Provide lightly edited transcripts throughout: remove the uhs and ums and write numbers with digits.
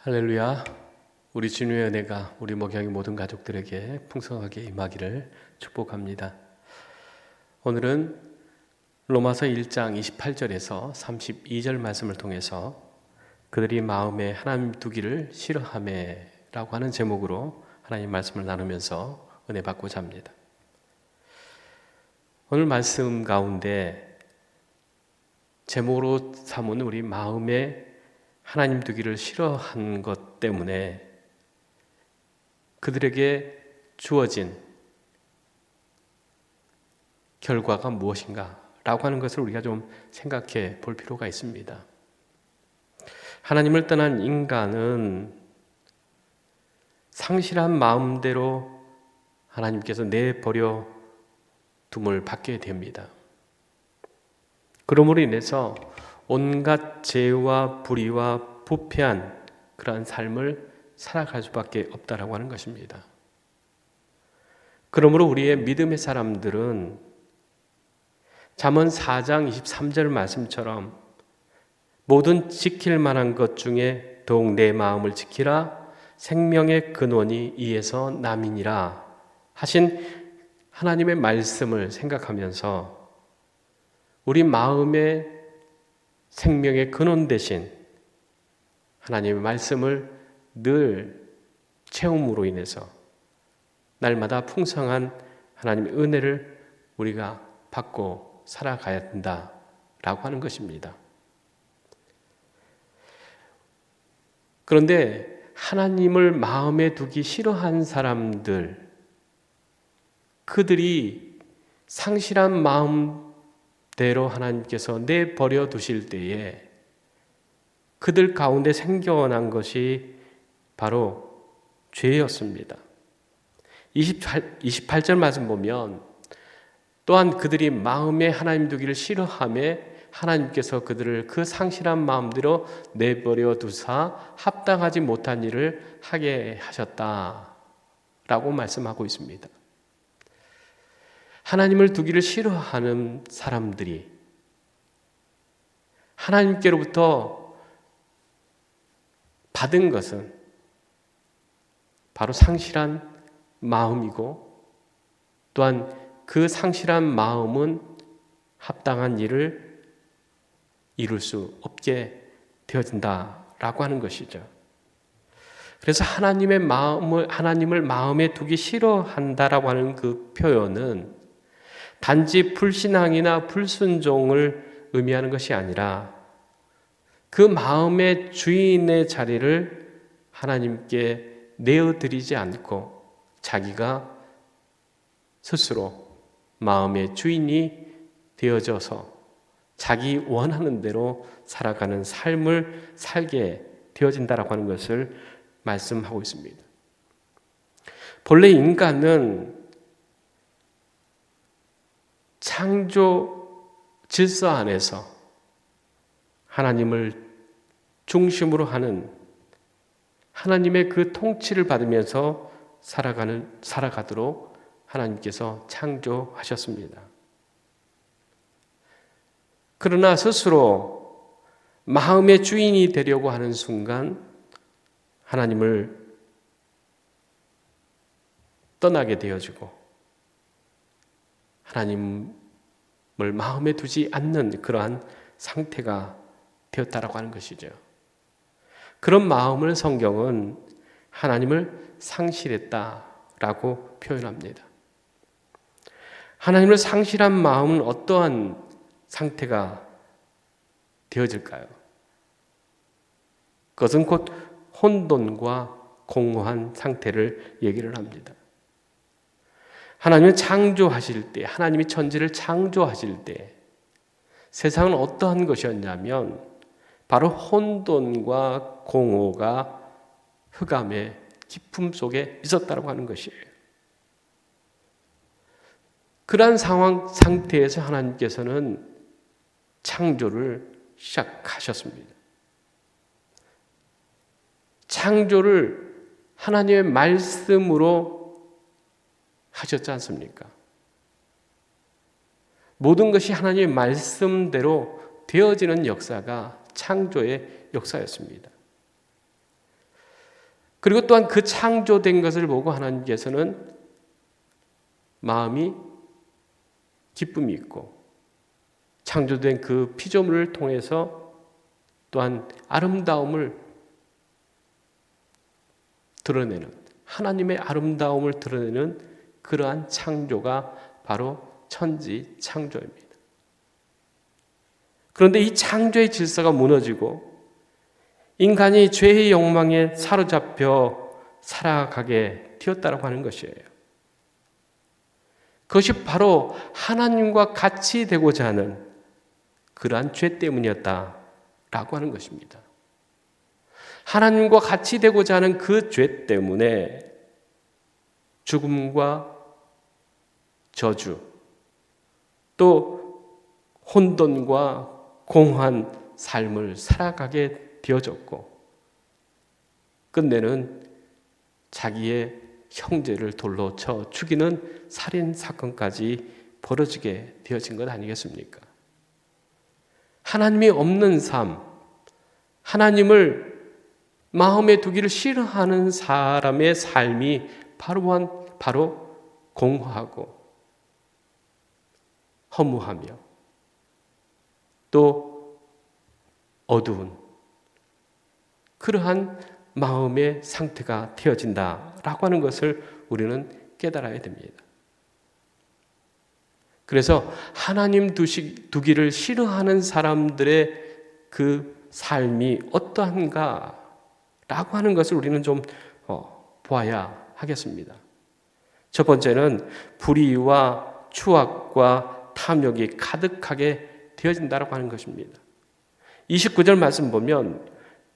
할렐루야. 우리 주님의 은혜가 우리 목양의 모든 가족들에게 풍성하게 임하기를 축복합니다. 오늘은 로마서 1장 28절에서 32절 말씀을 통해서 그들이 마음에 하나님 두기를 싫어하매 라고 하는 제목으로 하나님 말씀을 나누면서 은혜 받고자 합니다. 오늘 말씀 가운데 제목으로 삼은 우리 마음에 하나님 두기를 싫어한 것 때문에 그들에게 주어진 결과가 무엇인가 라고 하는 것을 우리가 좀 생각해 볼 필요가 있습니다. 하나님을 떠난 인간은 상실한 마음대로 하나님께서 내버려 둠을 받게 됩니다. 그러므로 인해서 온갖 죄와 불의와 부패한 그러한 삶을 살아갈 수밖에 없다라고 하는 것입니다. 그러므로 우리의 믿음의 사람들은 잠언 4장 23절 말씀처럼 모든 지킬 만한 것 중에 더욱 내 마음을 지키라 생명의 근원이 이에서 남이니라 하신 하나님의 말씀을 생각하면서 우리 마음의 생명의 근원 대신 하나님의 말씀을 늘 채움으로 인해서 날마다 풍성한 하나님의 은혜를 우리가 받고 살아가야 된다라고 하는 것입니다. 그런데 하나님을 마음에 두기 싫어한 사람들, 그들이 상실한 마음대로 하나님께서 내버려 두실 때에 그들 가운데 생겨난 것이 바로 죄였습니다. 28절 말씀 보면 또한 그들이 마음에 하나님 두기를 싫어하며 하나님께서 그들을 그 상실한 마음대로 내버려 두사 합당하지 못한 일을 하게 하셨다라고 말씀하고 있습니다. 하나님을 두기를 싫어하는 사람들이 하나님께로부터 받은 것은 바로 상실한 마음이고 또한 그 상실한 마음은 합당한 일을 이룰 수 없게 되어진다라고 하는 것이죠. 그래서 하나님을 마음에 두기 싫어한다라고 하는 그 표현은 단지 불신앙이나 불순종을 의미하는 것이 아니라 그 마음의 주인의 자리를 하나님께 내어드리지 않고 자기가 스스로 마음의 주인이 되어져서 자기 원하는 대로 살아가는 삶을 살게 되어진다라고 하는 것을 말씀하고 있습니다. 본래 인간은 창조 질서 안에서 하나님을 중심으로 하는 하나님의 그 통치를 받으면서 살아가도록 하나님께서 창조하셨습니다. 그러나 스스로 마음의 주인이 되려고 하는 순간 하나님을 떠나게 되어지고 하나님을 마음에 두지 않는 그러한 상태가 되었다라고 하는 것이죠. 그런 마음을 성경은 하나님을 상실했다라고 표현합니다. 하나님을 상실한 마음은 어떠한 상태가 되어질까요? 그것은 곧 혼돈과 공허한 상태를 얘기를 합니다. 하나님을 창조하실 때, 하나님이 천지를 창조하실 때 세상은 어떠한 것이었냐면 바로 혼돈과 공허가 흑암의 깊음 속에 있었다고 하는 것이에요. 그러한 상태에서 하나님께서는 창조를 시작하셨습니다. 창조를 하나님의 말씀으로 하셨지 않습니까? 모든 것이 하나님의 말씀대로 되어지는 역사가 창조의 역사였습니다. 그리고 또한 그 창조된 것을 보고 하나님께서는 마음이 기쁨이 있고 창조된 그 피조물을 통해서 또한 아름다움을 드러내는, 하나님의 아름다움을 드러내는 그러한 창조가 바로 천지 창조입니다. 그런데 이 창조의 질서가 무너지고 인간이 죄의 욕망에 사로잡혀 살아가게 되었다고 하는 것이에요. 그것이 바로 하나님과 같이 되고자 하는 그러한 죄 때문이었다라고 하는 것입니다. 하나님과 같이 되고자 하는 그 죄 때문에 죽음과 저주, 또 혼돈과 공허한 삶을 살아가게 되어졌고 끝내는 자기의 형제를 돌로 쳐 죽이는 살인 사건까지 벌어지게 되어진 것 아니겠습니까? 하나님이 없는 삶, 하나님을 마음에 두기를 싫어하는 사람의 삶이 바로 공허하고 허무하며 또 어두운 그러한 마음의 상태가 되어진다라고 하는 것을 우리는 깨달아야 됩니다. 그래서 하나님 두기를 싫어하는 사람들의 그 삶이 어떠한가라고 하는 것을 우리는 좀 보아야 하겠습니다. 첫 번째는 불의와 추악과 탐욕이 가득하게 되어진다라고 하는 것입니다. 29절 말씀 보면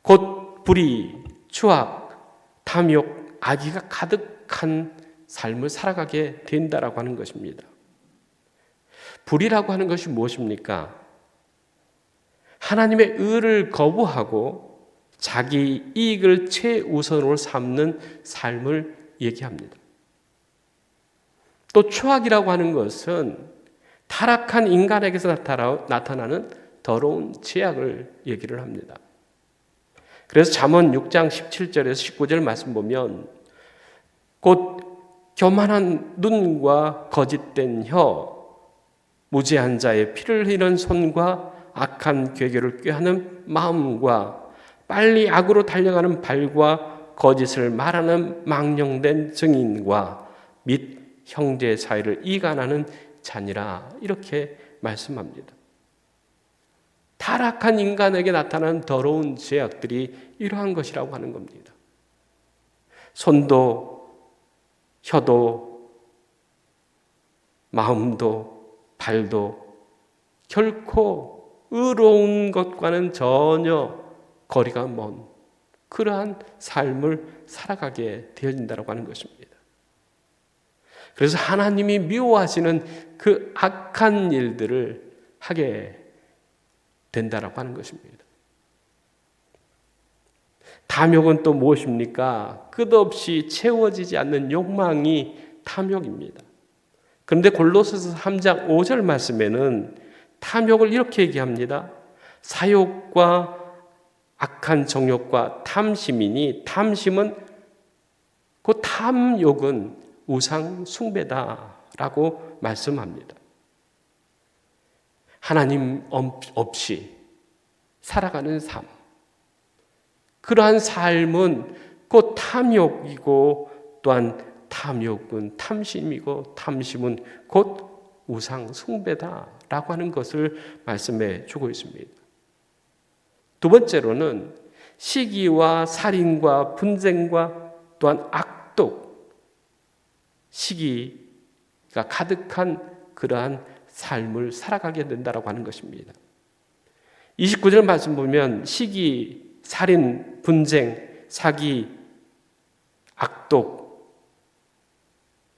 곧 불의, 추악, 탐욕, 악의가 가득한 삶을 살아가게 된다라고 하는 것입니다. 불의라고 하는 것이 무엇입니까? 하나님의 의를 거부하고 자기 이익을 최우선으로 삼는 삶을 얘기합니다. 또 추악이라고 하는 것은 타락한 인간에게서 나타나는 더러운 죄악을 얘기를 합니다. 그래서 잠언 6장 17절에서 19절 말씀 보면 곧 교만한 눈과 거짓된 혀, 무지한 자의 피를 흘리는 손과 악한 괴교를 꾀하는 마음과 빨리 악으로 달려가는 발과 거짓을 말하는 망령된 증인과 및 형제 사이를 이간하는 자니라 이렇게 말씀합니다. 타락한 인간에게 나타나는 더러운 죄악들이 이러한 것이라고 하는 겁니다. 손도 혀도 마음도 발도 결코 의로운 것과는 전혀 거리가 먼 그러한 삶을 살아가게 되어진다고 하는 것입니다. 그래서 하나님이 미워하시는 그 악한 일들을 하게 된다라고 하는 것입니다. 탐욕은 또 무엇입니까? 끝없이 채워지지 않는 욕망이 탐욕입니다. 그런데 골로새서 3장 5절 말씀에는 탐욕을 이렇게 얘기합니다. 사욕과 악한 정욕과 탐심이니 탐심은 그 탐욕은 우상 숭배다라고 말씀합니다. 하나님 없이 살아가는 삶, 그러한 삶은 곧 탐욕이고 또한 탐욕은 탐심이고 탐심은 곧 우상 숭배다라고 하는 것을 말씀해 주고 있습니다. 두 번째로는 시기와 살인과 분쟁과 또한 악독, 시기가 가득한 그러한 삶을 살아가게 된다라고 하는 것입니다. 29절 말씀 보면 시기, 살인, 분쟁, 사기, 악독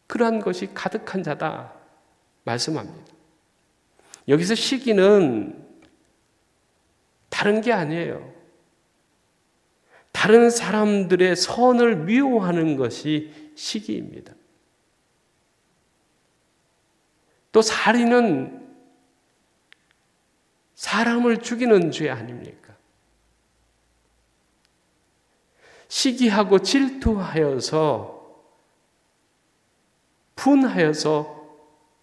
그러한 것이 가득한 자다 말씀합니다. 여기서 시기는 다른 게 아니에요. 다른 사람들의 선을 미워하는 것이 시기입니다. 또 살인은 사람을 죽이는 죄 아닙니까? 시기하고 질투하여서 분하여서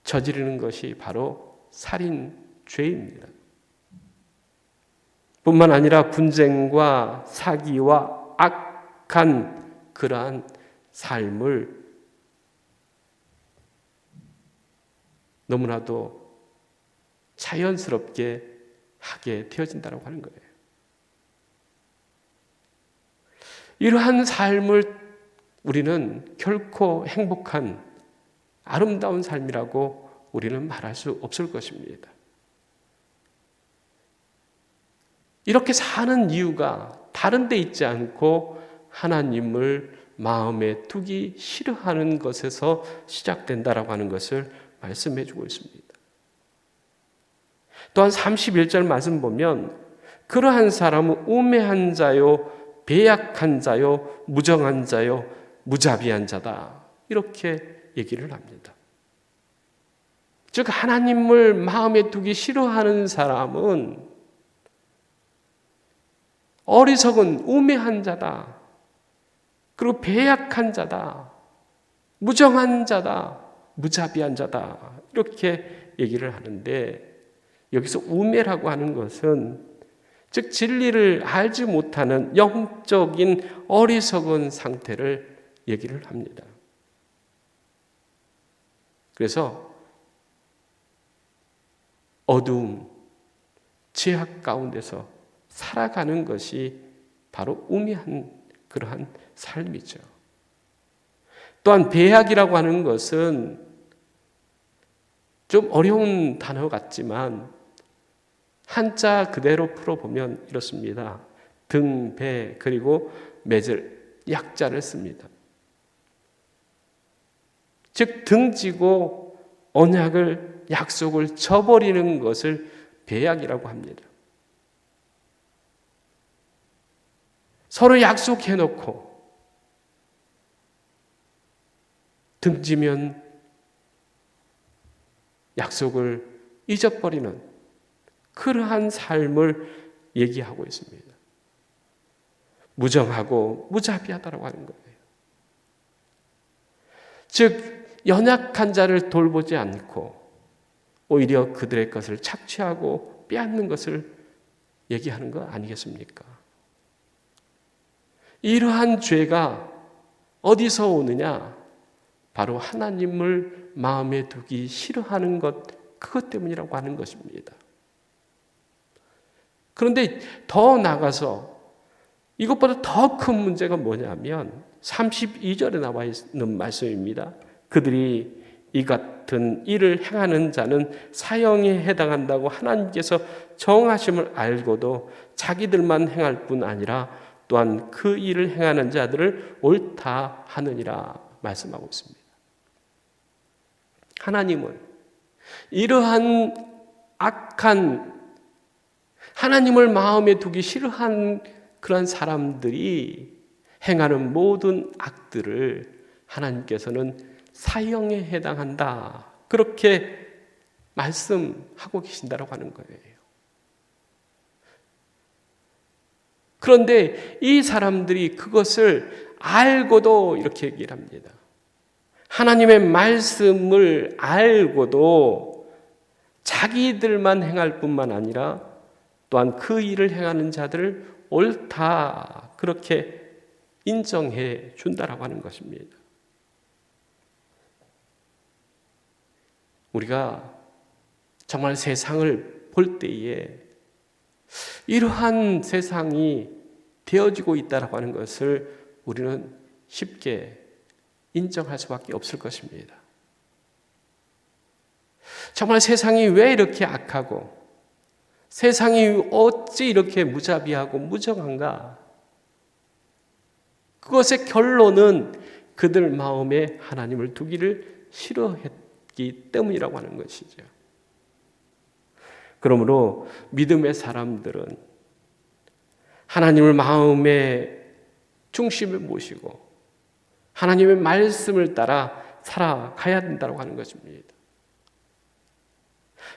저지르는 것이 바로 살인죄입니다. 뿐만 아니라 분쟁과 사기와 악한 그러한 삶을 너무나도 자연스럽게 하게 되어진다고 하는 거예요. 이러한 삶을 우리는 결코 행복한 아름다운 삶이라고 우리는 말할 수 없을 것입니다. 이렇게 사는 이유가 다른 데 있지 않고 하나님을 마음에 두기 싫어하는 것에서 시작된다라고 하는 것을 말씀해 주고 있습니다. 또한 31절 말씀 보면 그러한 사람은 우매한 자요, 배약한 자요, 무정한 자요, 무자비한 자다. 이렇게 얘기를 합니다. 즉 하나님을 마음에 두기 싫어하는 사람은 어리석은 우매한 자다. 그리고 배약한 자다. 무정한 자다. 무자비한 자다. 이렇게 얘기를 하는데 여기서 우매라고 하는 것은 즉 진리를 알지 못하는 영적인 어리석은 상태를 얘기를 합니다. 그래서 어두움, 죄악 가운데서 살아가는 것이 바로 우매한 그러한 삶이죠. 또한 배약이라고 하는 것은 좀 어려운 단어 같지만 한자 그대로 풀어보면 이렇습니다. 등, 배, 그리고 맺을 약자를 씁니다. 즉 등지고 언약을 약속을 저버리는 것을 배약이라고 합니다. 서로 약속해놓고 등지면 약속을 잊어버리는 그러한 삶을 얘기하고 있습니다. 무정하고 무자비하다라고 하는 거예요. 즉 연약한 자를 돌보지 않고 오히려 그들의 것을 착취하고 빼앗는 것을 얘기하는 거 아니겠습니까? 이러한 죄가 어디서 오느냐? 바로 하나님을 마음에 두기 싫어하는 것, 그것 때문이라고 하는 것입니다. 그런데 더 나가서 이것보다 더 큰 문제가 뭐냐면 32절에 나와 있는 말씀입니다. 그들이 이 같은 일을 행하는 자는 사형에 해당한다고 하나님께서 정하심을 알고도 자기들만 행할 뿐 아니라 또한 그 일을 행하는 자들을 옳다 하느니라 말씀하고 있습니다. 하나님은 이러한 악한 하나님을 마음에 두기 싫어한 그런 사람들이 행하는 모든 악들을 하나님께서는 사형에 해당한다. 그렇게 말씀하고 계신다고 하는 거예요. 그런데 이 사람들이 그것을 알고도 이렇게 얘기를 합니다. 하나님의 말씀을 알고도 자기들만 행할 뿐만 아니라 또한 그 일을 행하는 자들을 옳다 그렇게 인정해 준다라고 하는 것입니다. 우리가 정말 세상을 볼 때에 이러한 세상이 되어지고 있다라고 하는 것을 우리는 쉽게 인정할 수밖에 없을 것입니다. 정말 세상이 왜 이렇게 악하고 세상이 어찌 이렇게 무자비하고 무정한가? 그것의 결론은 그들 마음에 하나님을 두기를 싫어했기 때문이라고 하는 것이죠. 그러므로 믿음의 사람들은 하나님을 마음의 중심에 모시고 하나님의 말씀을 따라 살아가야 된다고 하는 것입니다.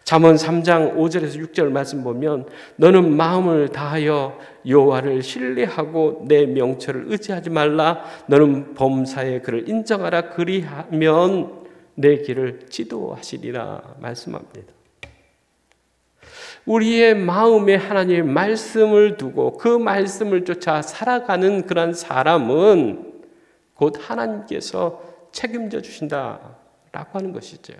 잠언 3장 5절에서 6절 말씀 보면 너는 마음을 다하여 여호와를 신뢰하고 내 명철을 의지하지 말라. 너는 범사에 그를 인정하라. 그리하면 내 길을 지도하시리라 말씀합니다. 우리의 마음에 하나님의 말씀을 두고 그 말씀을 쫓아 살아가는 그런 사람은 곧 하나님께서 책임져 주신다라고 하는 것이죠.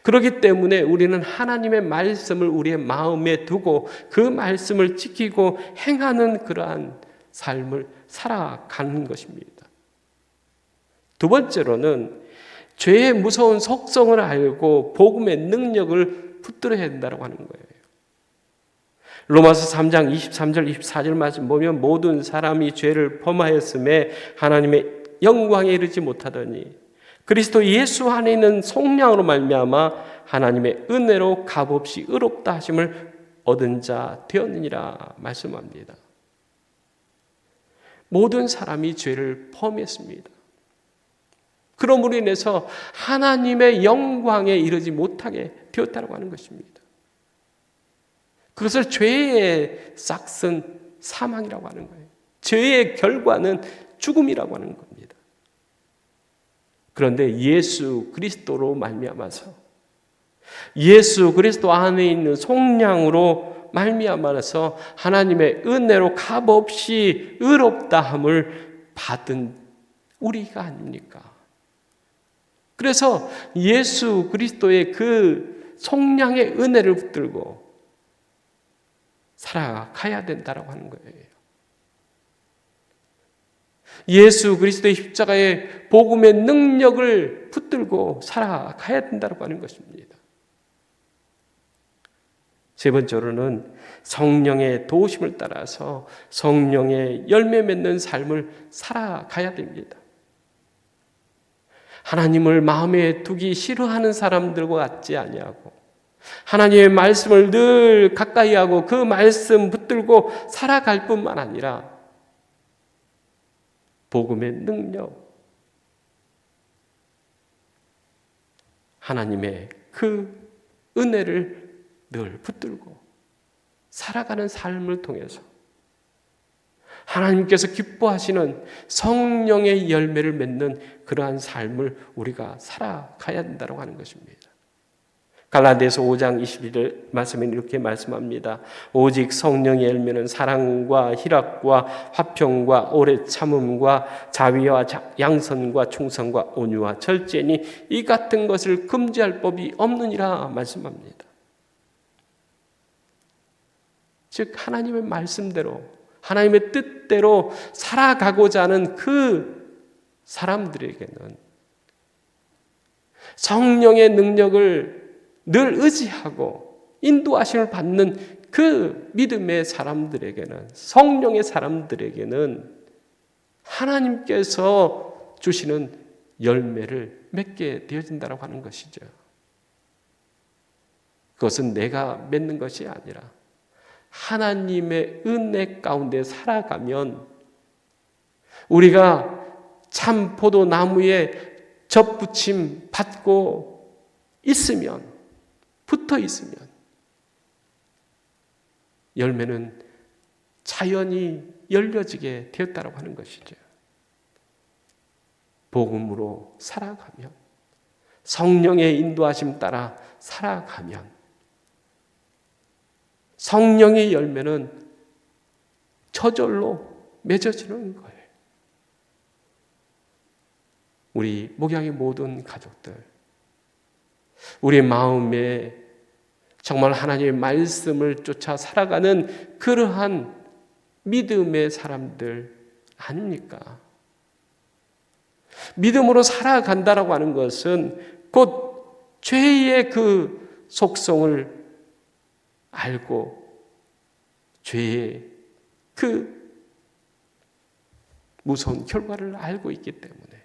그렇기 때문에 우리는 하나님의 말씀을 우리의 마음에 두고 그 말씀을 지키고 행하는 그러한 삶을 살아가는 것입니다. 두 번째로는 죄의 무서운 속성을 알고 복음의 능력을 붙들어야 된다고 하는 거예요. 로마서 3장 23절 24절 말씀 보면 모든 사람이 죄를 범하였음에 하나님의 영광에 이르지 못하더니 그리스도 예수 안에 있는 속량으로 말미암아 하나님의 은혜로 값없이 의롭다 하심을 얻은 자 되었느니라 말씀합니다. 모든 사람이 죄를 범했습니다. 그러므로 인해서 하나님의 영광에 이르지 못하게 되었다고 하는 것입니다. 그것을 죄의 싹은 사망이라고 하는 거예요. 죄의 결과는 죽음이라고 하는 겁니다. 그런데 예수 그리스도로 말미암아서 예수 그리스도 안에 있는 속량으로 말미암아서 하나님의 은혜로 값없이 의롭다함을 받은 우리가 아닙니까? 그래서 예수 그리스도의 그 속량의 은혜를 붙들고 살아가야 된다라고 하는 거예요. 예수 그리스도의 십자가의 복음의 능력을 붙들고 살아가야 된다고 하는 것입니다. 세 번째로는 성령의 도우심을 따라서 성령의 열매 맺는 삶을 살아가야 됩니다. 하나님을 마음에 두기 싫어하는 사람들과 같지 아니하고 하나님의 말씀을 늘 가까이 하고 그 말씀 붙들고 살아갈 뿐만 아니라 복음의 능력, 하나님의 그 은혜를 늘 붙들고 살아가는 삶을 통해서 하나님께서 기뻐하시는 성령의 열매를 맺는 그러한 삶을 우리가 살아가야 된다고 하는 것입니다. 갈라디아서 5장 21절 말씀은 이렇게 말씀합니다. 오직 성령의 열매는 사랑과 희락과 화평과 오래 참음과 자비와 양선과 충성과 온유와 절제니 이 같은 것을 금지할 법이 없느니라 말씀합니다. 즉 하나님의 말씀대로 하나님의 뜻대로 살아가고자 하는 그 사람들에게는 성령의 능력을 늘 의지하고 인도하심을 받는 그 믿음의 사람들에게는 성령의 사람들에게는 하나님께서 주시는 열매를 맺게 되어진다고 하는 것이죠. 그것은 내가 맺는 것이 아니라 하나님의 은혜 가운데 살아가면 우리가 참 포도나무에 접붙임 받고 있으면 붙어 있으면 열매는 자연히 열려지게 되었다고 하는 것이죠. 복음으로 살아가면 성령의 인도하심 따라 살아가면 성령의 열매는 저절로 맺어지는 거예요. 우리 목양의 모든 가족들, 우리 마음에 정말 하나님의 말씀을 쫓아 살아가는 그러한 믿음의 사람들 아닙니까? 믿음으로 살아간다라고 하는 것은 곧 죄의 그 속성을 알고 죄의 그 무서운 결과를 알고 있기 때문에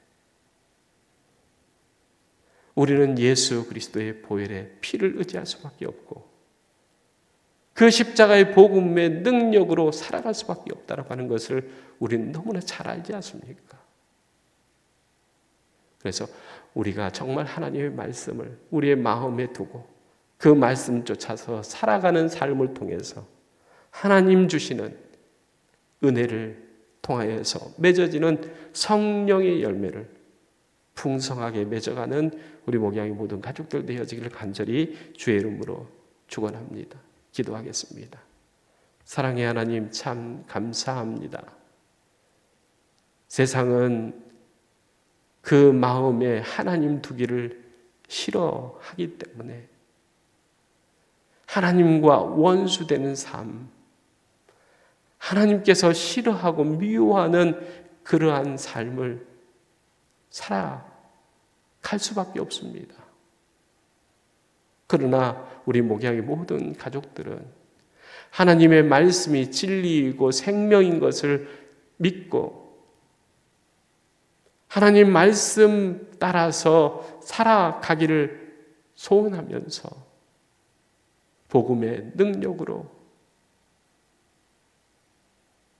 우리는 예수 그리스도의 보혈의 피를 의지할 수밖에 없고 그 십자가의 복음의 능력으로 살아갈 수밖에 없다고 하는 것을 우리는 너무나 잘 알지 않습니까? 그래서 우리가 정말 하나님의 말씀을 우리의 마음에 두고 그 말씀 쫓아서 살아가는 삶을 통해서 하나님 주시는 은혜를 통하여서 맺어지는 성령의 열매를 풍성하게 맺어가는 우리 목양의 모든 가족들 되어지기를 간절히 주의 이름으로 축원합니다. 기도하겠습니다. 사랑의 하나님, 참 감사합니다. 세상은 그 마음에 하나님 두기를 싫어하기 때문에 하나님과 원수되는 삶, 하나님께서 싫어하고 미워하는 그러한 삶을 살아갈 수밖에 없습니다. 그러나 우리 목양의 모든 가족들은 하나님의 말씀이 진리이고 생명인 것을 믿고 하나님 말씀 따라서 살아가기를 소원하면서 복음의 능력으로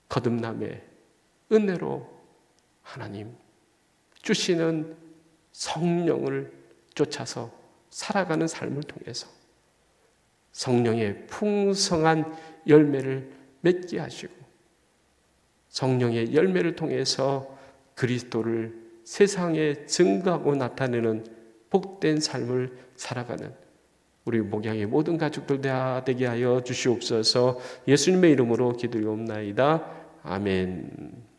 거듭남의 은혜로 하나님 주시는 성령을 쫓아서 살아가는 삶을 통해서 성령의 풍성한 열매를 맺게 하시고 성령의 열매를 통해서 그리스도를 세상에 증거하고 나타내는 복된 삶을 살아가는 우리 목양의 모든 가족들 다 되게 하여 주시옵소서. 예수님의 이름으로 기도하옵나이다. 아멘.